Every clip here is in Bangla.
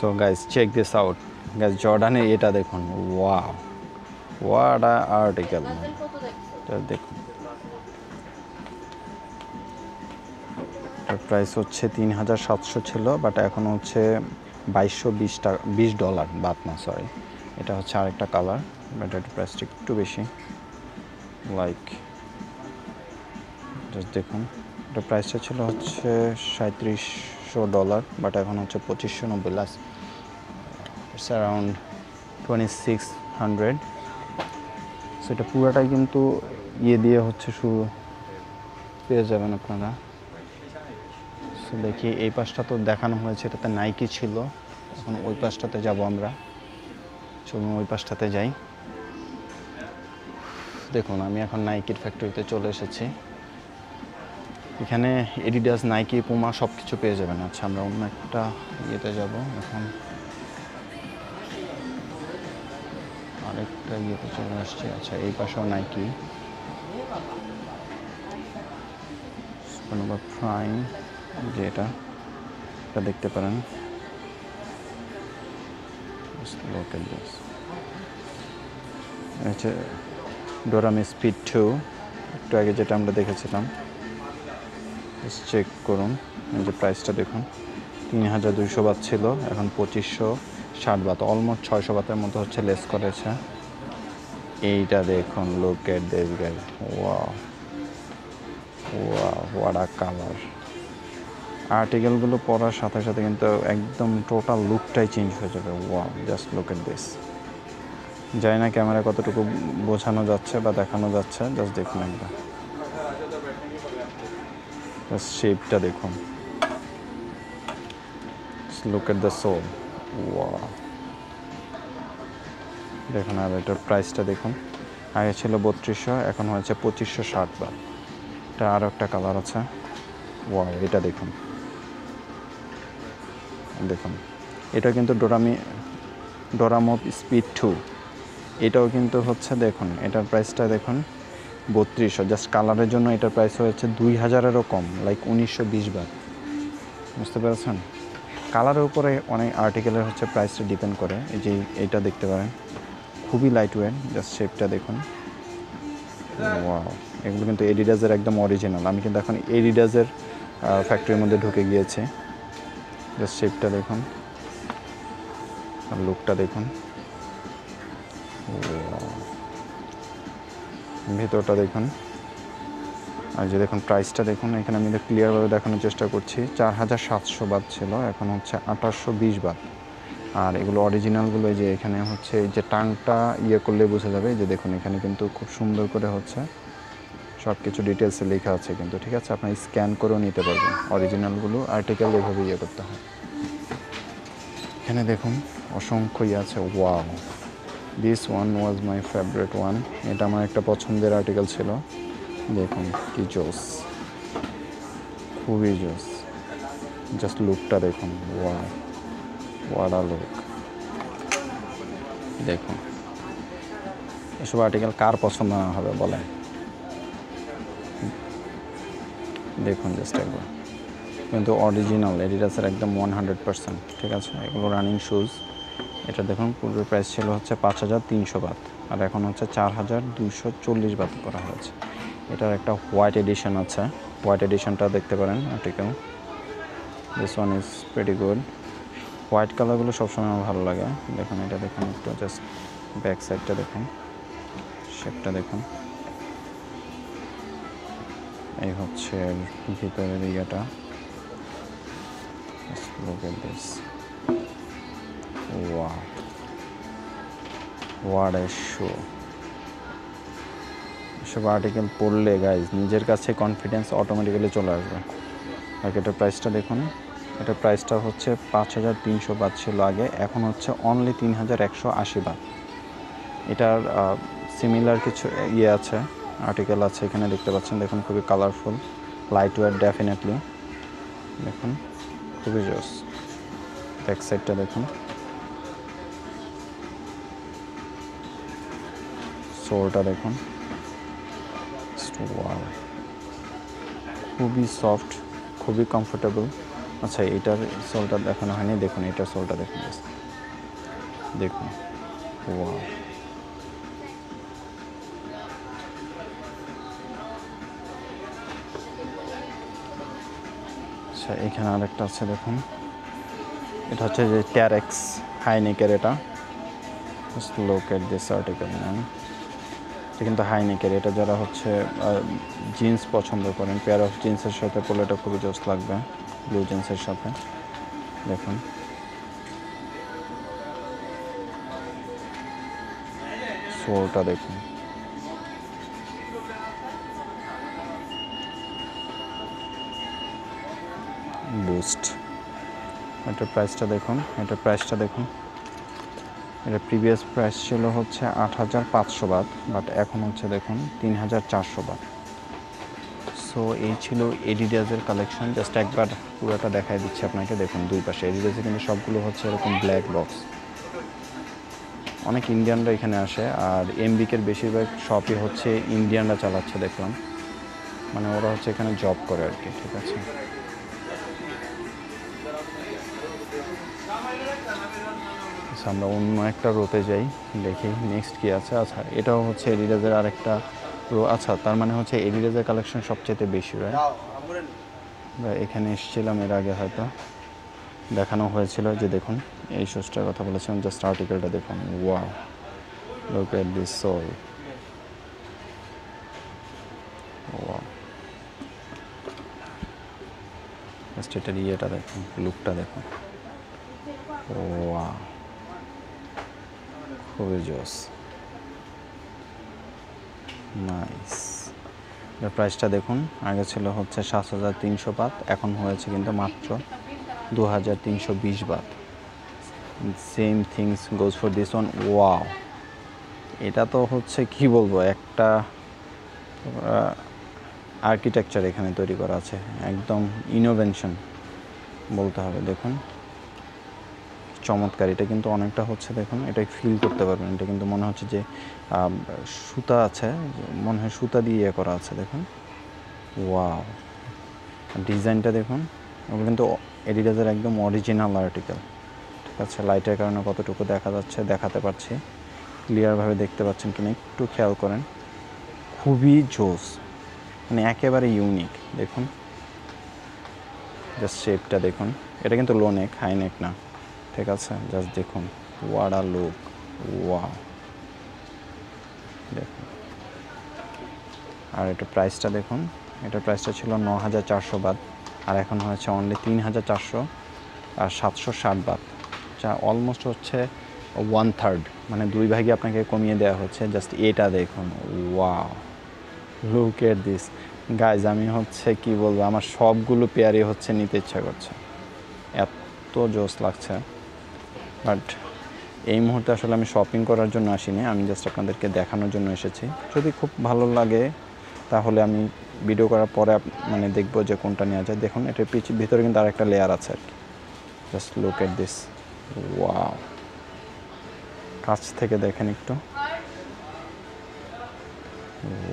So guys check this out guys, জর্ডানের এটা দেখুন, ওয়াও হোয়াট আ আর্টিকেল। দেখুন প্রাইস হচ্ছে 3700 ছিল, বাট এখন হচ্ছে $2220 বাট না, সরি, এটা হচ্ছে আরেকটা কালার, বাট এটার প্রাইসটা একটু বেশি, লাইক জাস্ট দেখুন, এটা প্রাইসটা ছিল হচ্ছে $3700, বাট এখন হচ্ছে $2590 লাস, ইটস অ্যারাউন্ড 2600। সো এটা পুরোটাই কিন্তু ইয়ে দিয়ে হচ্ছে শুরু পেয়ে যাবেন আপনারা। সো দেখি এই পাশটা তো দেখানো হয়েছে, এটাতে নাইকি ছিল, এখন ওই পাশটাতে যাব আমরা, চলুন ওই পাশটাতে যাই। দেখুন আমি এখন নাইকির ফ্যাক্টরিতে চলে এসেছি, এখানে এডিডাস, নাইকি, পুমা সব কিছু পেয়ে যাবেন। আচ্ছা আমরা অন্য একটা ইয়েতে যাব এখন, আরেকটা ইয়েতে চলে আসছে। আচ্ছা এই পাশেও নাইকি, প্রাইম, যে এটা দেখতে পারেন, হচ্ছে ডোরামি স্পিড 2, একটু আগে যেটা আমরা দেখেছিলাম, চেক করুন, এই যে প্রাইসটা দেখুন, 3200 বাত ছিল, এখন 2560 বাত, অলমোস্ট 600 বাতের মতো হচ্ছে লেস করেছে। এইটা দেখুন, look at this guys, wow wow what a colour. আর্টিকেলগুলো পরার সাথে সাথে কিন্তু একদম টোটাল লুকটাই চেঞ্জ হয়ে যাবে। Wow, just look at this. জানি না ক্যামেরা কতটুকু বোঝানো যাচ্ছে বা দেখানো যাচ্ছে, জাস্ট দেখুন একবার, জাস্ট শেপটা দেখুন, look at the sole, wow দেখুন। আর এটার প্রাইসটা দেখুন, আগে ছিল 3200, এখন হয়েছে 2560 বাট। এটা আরও একটা কালার আছে, ওয়াও এটা দেখুন, দেখুন এটা কিন্তু ডোরামো স্পিড 2, এটাও কিন্তু হচ্ছে, দেখুন এটার প্রাইসটা দেখুন 3200, জাস্ট কালারের জন্য এটার প্রাইস হয়েছে 2000-এরও কম, লাইক 1920 বাট, বুঝতে পেরেছেন? কালারের উপরে অনেক আর্টিকেলের হচ্ছে প্রাইসটা ডিপেন্ড করে। এই যে এইটা দেখতে পারেন, খুবই লাইট ওয়েট, জাস্ট শেপটা দেখুন, ওয়াও। এগুলো কিন্তু এডিডাসের একদম অরিজিনাল, আমি কিন্তু এখন এডিডাসের ফ্যাক্টরির মধ্যে ঢুকে গিয়েছি। জাস্ট শেপটা দেখুন আর লুকটা দেখুন, ভেতরটা দেখুন, আর যে দেখুন প্রাইসটা দেখুন, এখানে আমি ক্লিয়ারভাবে দেখানোর চেষ্টা করছি। 4700 বাত ছিল, এখন হচ্ছে 2820 বাত। আর এগুলো অরিজিনালগুলো যে এখানে হচ্ছে যে টাংটা ইয়ে করলে বোঝা যাবে, যে দেখুন এখানে কিন্তু খুব সুন্দর করে হচ্ছে সব কিছু ডিটেলসে লেখা আছে কিন্তু, ঠিক আছে? আপনি স্ক্যান করেও নিতে পারবেন অরিজিনালগুলো, আর্টিকেল এভাবে ইয়ে করতে হয়। এখানে দেখুন অসংখ্য ইয়ে আছে, wow, this one was my favourite one, এটা আমার একটা পছন্দের আর্টিকেল ছিল। দেখুন কি জোস, খুবই জোস, জাস্ট লুকটা দেখুন, ওয়াও হোয়াট আ লুক। দেখুন এসব আর্টিকেল কার পছন্দ না হবে বলেন? দেখুন জাস্ট একবার, কিন্তু অরিজিনাল এডিডাসের একদম 100%, ঠিক আছে? এগুলো রানিং শুজ। এটা দেখুন পূর্বের প্রাইস ছিল হচ্ছে 5300 বাত, আর এখন হচ্ছে 4240 বাত করা হয়েছে। এটার একটা হোয়াইট এডিশন আছে, হোয়াইট এডিশনটা দেখতে পারেন article, this one is pretty good. White কালারগুলো সবসময় আমার ভালো লাগে। দেখুন এটা দেখুন একটু, জাস্ট ব্যাক সাইডটা দেখুন, শেপটা দেখুন, এই হচ্ছে ভিতরের ইয়েটা, look at this, wow what a show। এসব আর্টিকেল পড়লে গাইজ নিজের কাছে কনফিডেন্স অটোমেটিক্যালি চলে আসবে। আর এটার প্রাইসটা দেখুন, এটার প্রাইসটা হচ্ছে 5300 বাত ছিল আগে, এখন হচ্ছে অনলি 3180 বাত। এটার সিমিলার কিছু ইয়ে আছে, আর্টিকেল আছে এখানে দেখতে পাচ্ছেন, দেখুন খুবই কালারফুল, লাইট ওয়েট ডেফিনেটলি, দেখুন খুবই জোস। ব্যাক সাইডটা দেখুন, সোলটা দেখুন, ওয়াও খুবই সফট, খুবই কমফোর্টেবল, আচ্ছা, এটার সোলটা দেখানো হয়নি, দেখুন এটার সোলটা দেখুন, দেখুন ওয়াও। আচ্ছা, এখানে আরেকটা আছে দেখুন, এটা হচ্ছে যে ট্যারেক্স হাইনেকের, এটা look at this article man. এটা কিন্তু হাইনেকের, এটা যারা হচ্ছে জিন্স পছন্দ করেন, পেয়ার অফ জিন্সের সাথে পরলে এটা খুবই জোস লাগবে, ব্লু জিন্সের সাথে। দেখুন সোলটা দেখুন, বুস্ট। এটার প্রাইসটা দেখুন, এটার প্রাইসটা দেখুন। এটা প্রিভিয়াস প্রাইস ছিল হচ্ছে 8,500 বাত, বাট এখন হচ্ছে দেখুন 3,400 বাত। সো এই ছিল এডিডাসের কালেকশন। জাস্ট একবার পুরোটা দেখাই দিচ্ছি আপনাকে। দেখুন দুই পাশে এডিডাসে কিন্তু সবগুলো হচ্ছে এরকম ব্ল্যাক বক্স। অনেক ইন্ডিয়ানরা এখানে আসে, আর এমবিকের বেশিরভাগ শপই হচ্ছে ইন্ডিয়ানরা চালাচ্ছে দেখলাম, মানে ওরা হচ্ছে এখানে জব করে আর কি, ঠিক আছে। আমরা অন্য একটা রোতে যাই, দেখি নেক্সট কী আছে। আচ্ছা, এটাও হচ্ছে এডিডাসের আরেকটা রো। আচ্ছা, তার মানে হচ্ছে এডিডাসের কালেকশন সবচেয়ে বেশি হয়। এখানে এসেছিলাম এর আগে, হয়তো দেখানো হয়েছিল, যে দেখুন এই শুজটার কথা বলেছিলাম, জাস্ট আর্টিকেলটা দেখুন। Wow, look at this sole. Wow, just এটার ইয়েটা দেখুন, লুকটা দেখুন। ওয়াও, খুবই জোস, নাইস। এর প্রাইসটা দেখুন, আগে ছিল হচ্ছে 7,300 বাত, এখন হয়েছে কিন্তু মাত্র 2,320 Baat. Same things goes for this one. Wow, এটা তো হচ্ছে কি বলবো, একটা আর্কিটেকচার এখানে তৈরি করা আছে, একদম ইনোভেনশন বলতে হবে। দেখুন চমৎকার। এটা কিন্তু অনেকটা হচ্ছে, দেখুন এটা ফিল করতে পারবেন, এটা কিন্তু মনে হচ্ছে যে সুতা আছে, মনে হয় সুতা দিয়ে করা আছে। দেখুন ওয়াও, ডিজাইনটা দেখুন। ওগুলো কিন্তু এডিডাসের একদম অরিজিনাল আর্টিকেল, ঠিক আছে। লাইটের কারণে কতটুকু দেখা যাচ্ছে দেখাতে পারছি, ক্লিয়ারভাবে দেখতে পাচ্ছেন কিনা একটু খেয়াল করেন। খুবই জোস, মানে একেবারে ইউনিক। দেখুন জাস্ট শেপটা দেখুন, এটা কিন্তু লো নেক, হাই নেক না, ঠিক আছে। জাস্ট দেখুন, ওয়াট আ লুক। ওয়াও, দেখুন। আর এটা প্রাইসটা দেখুন, এটার প্রাইসটা ছিল 9,400 বাত, আর এখন হয়েছে অনলি 3,400 আর 760 বাত, যা অলমোস্ট হচ্ছে 1/3, মানে 2 ভাগে আপনাকে কমিয়ে দেওয়া হচ্ছে। জাস্ট এটা দেখুন, wow, look at this guys. আমি হচ্ছে কি বলবো, আমার সবগুলো পেয়ারই হচ্ছে নিতে ইচ্ছা করছে, এত জোস লাগছে। বাট এই মুহূর্তে আসলে আমি শপিং করার জন্য আসিনি, আমি জাস্ট আপনাদেরকে দেখানোর জন্য এসেছি। যদি খুব ভালো লাগে তাহলে আমি ভিডিও করার পরে মানে দেখবো যে কোনটা নেওয়া যায়। দেখুন এটার ভিতরে কিন্তু আরেকটা লেয়ার আছে আর কি। Just look at this, wow. কাছ থেকে দেখেন একটু,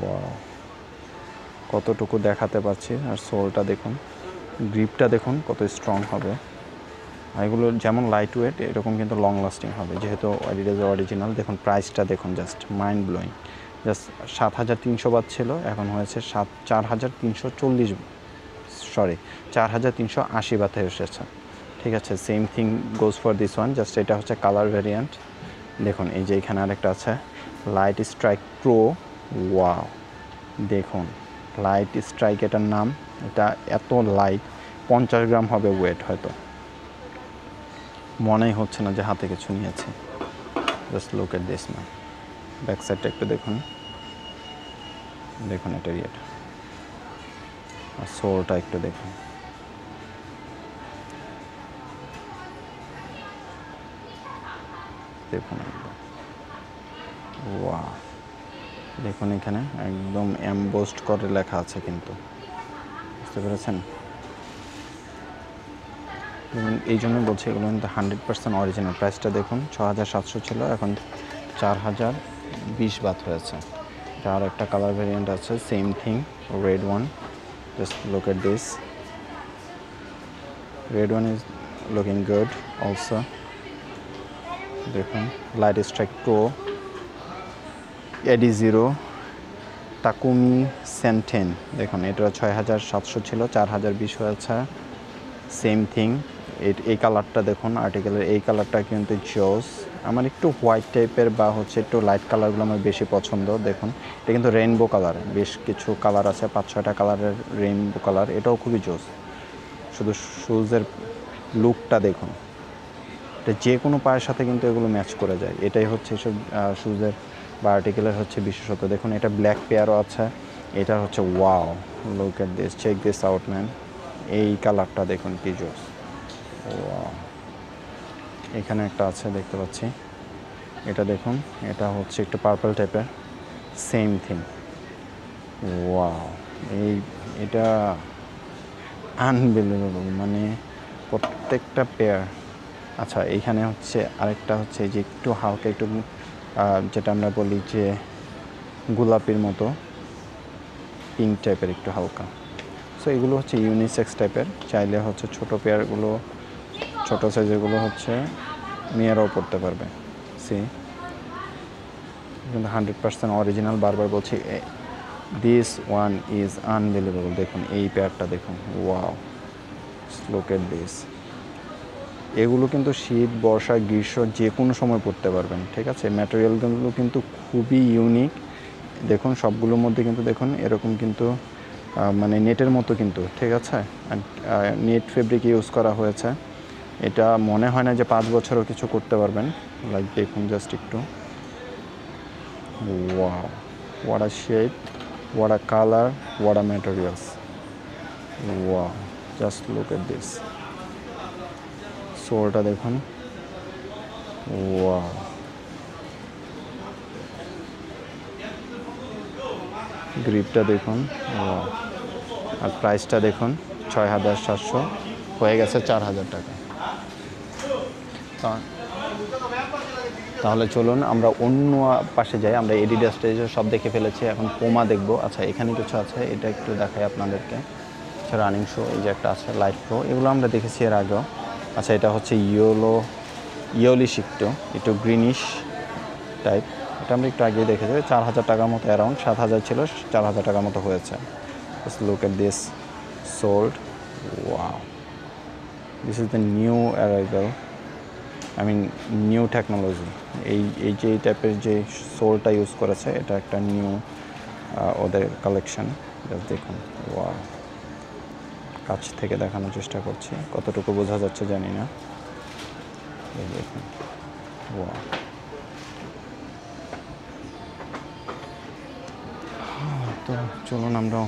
ওয়াও, কতটুকু দেখাতে পারছি। আর সোলটা দেখুন, গ্রিপটা দেখুন কত স্ট্রং হবে। আর এগুলো যেমন লাইট ওয়েট, এরকম কিন্তু লং লাস্টিং হবে, যেহেতু এডিডাসের অরিজিনাল। দেখুন প্রাইসটা দেখুন, just mind blowing. Just 7,300 Baat ছিল, এখন হয়েছে 4,340, সরি 4,380 বাতে এসেছে, ঠিক আছে। Same thing goes for this one, just এটা হচ্ছে কালার ভ্যারিয়েন্ট। দেখুন এই যে এখানে আরেকটা আছে, লাইট স্ট্রাইক প্রো। ওয়াও, দেখুন লাইট স্ট্রাইক এটার নাম। এটা এত লাইট, 50 গ্রাম হবে ওয়েট, হয়তো মনেই হচ্ছে না যে হাতে কিছু নিয়েছে। Just look at this man. Back সাইডটা একটু দেখুন, দেখুন এটা ইয়েটা, আর সোলটা একটু দেখুন। দেখুন একদম ওয়াও, দেখুন এখানে একদম এমবোসড করে লেখা আছে কিন্তু, বুঝতে পেরেছেন। এই জন্য বলছি এগুলো কিন্তু 100% অরিজিনাল। প্রাইসটা দেখুন, 6,700 ছিল, এখন 4,020 বাত হয়েছে। আর একটা কালার ভেরিয়েন্ট আছে, same thing, red one. Just look at this, red one is looking good also. দেখুন light strike pro adizero Takumi sen ten, দেখুন এটা 6700 ছিল, 4020 হয়েছে, সেম থিং। এই কালারটা দেখুন, আর্টিকেলের এই কালারটা কিন্তু জোস। আমার একটু হোয়াইট টাইপের বা হচ্ছে একটু লাইট কালারগুলো আমার বেশি পছন্দ। দেখুন এটা কিন্তু রেইনবো কালার, বেশ কিছু কালার আছে, 5-6টা কালারের রেইনবো কালার, এটাও খুবই জোস। শুধু শুজের লুকটা দেখুন, এটা যে কোনো পায়ের সাথে কিন্তু এগুলো ম্যাচ করে যায়, এটাই হচ্ছে এসব শুজের বা আর্টিকেলের হচ্ছে বিশেষত। দেখুন এটা ব্ল্যাক পেয়ারও আছে, এটা হচ্ছে wow, look at this, check this out man. এই কালারটা দেখুন কি জোস, ওয়াও। এখানে একটা আছে দেখতে পাচ্ছি, এটা দেখুন, এটা হচ্ছে একটু পার্পল টাইপের, সেম থিং, ওয়াও। এটা আনবিলিভেবল, মানে প্রত্যেকটা পেয়ার। আচ্ছা এইখানে হচ্ছে আরেকটা হচ্ছে যে একটু হালকা একটু যেটা আমরা বলি যে গোলাপির মতো পিঙ্ক টাইপের, একটু হালকা। সো এগুলো হচ্ছে ইউনিসেক্স টাইপের, চাইলে হচ্ছে ছোট পেয়ারগুলো, ছোট সাইজেরগুলো হচ্ছে মেয়েরাও পড়তে পারবে। সি কিন্তু 100% অরিজিনাল, বারবার বলছি, দিস ওয়ান ইজ আনবিলিভেবল। দেখুন এই পেয়ারটা দেখুন, ওয়াও, লুক এট দিস। এগুলো কিন্তু শীত, বর্ষা, গ্রীষ্ম যে কোনো সময় পরতে পারবেন, ঠিক আছে। ম্যাটেরিয়ালগুলো কিন্তু খুবই ইউনিক। দেখুন সবগুলোর মধ্যে কিন্তু দেখুন এরকম কিন্তু মানে নেটের মতো কিন্তু, ঠিক আছে, নেট ফেব্রিক ইউজ করা হয়েছে। এটা মনে হয় না যে 5 বছরও কিছু করতে পারবেন। লাইক দেখুন জাস্ট একটু, wow, what a shape, what a colour, what a materials, wow, just look at this. সোলটা দেখুন, ওয়াও, গ্রিপটা দেখুন, ওয়াও। আর প্রাইসটা দেখুন 6700, হয়ে গেছে 4000 টাকা। তাহলে চলুন আমরা অন্য পাশে যাই। আমরা এডিডাস সব দেখে ফেলেছি, এখন পোমা দেখবো। আচ্ছা এখানে কিছু আছে, এটা একটু দেখাই আপনাদেরকে। আচ্ছা রানিং শো, এই যে একটা আছে লাইট প্রো, এগুলো আমরা দেখেছি এর আগেও। আচ্ছা এটা হচ্ছে ইয়োলি শিকটো, একটু গ্রিনিশ টাইপ, এটা আমরা একটু আগেই দেখেছি। 4000 টাকার মতো, অ্যারাউন্ড 7000 ছিল, 4000 টাকার মতো হয়েছে। Just look at this, sold, wow, this is the new arrival, I mean new technology. এই যে এই টাইপের যে সোলটা ইউজ করেছে, এটা একটা নিউ ওদের কালেকশন। দেখুন, ওয়াও, কাছ থেকে দেখানোর চেষ্টা করছি, কতটুকু বোঝা যাচ্ছে জানি না। দেখুন, ওয়াও। তো চলুন আমরা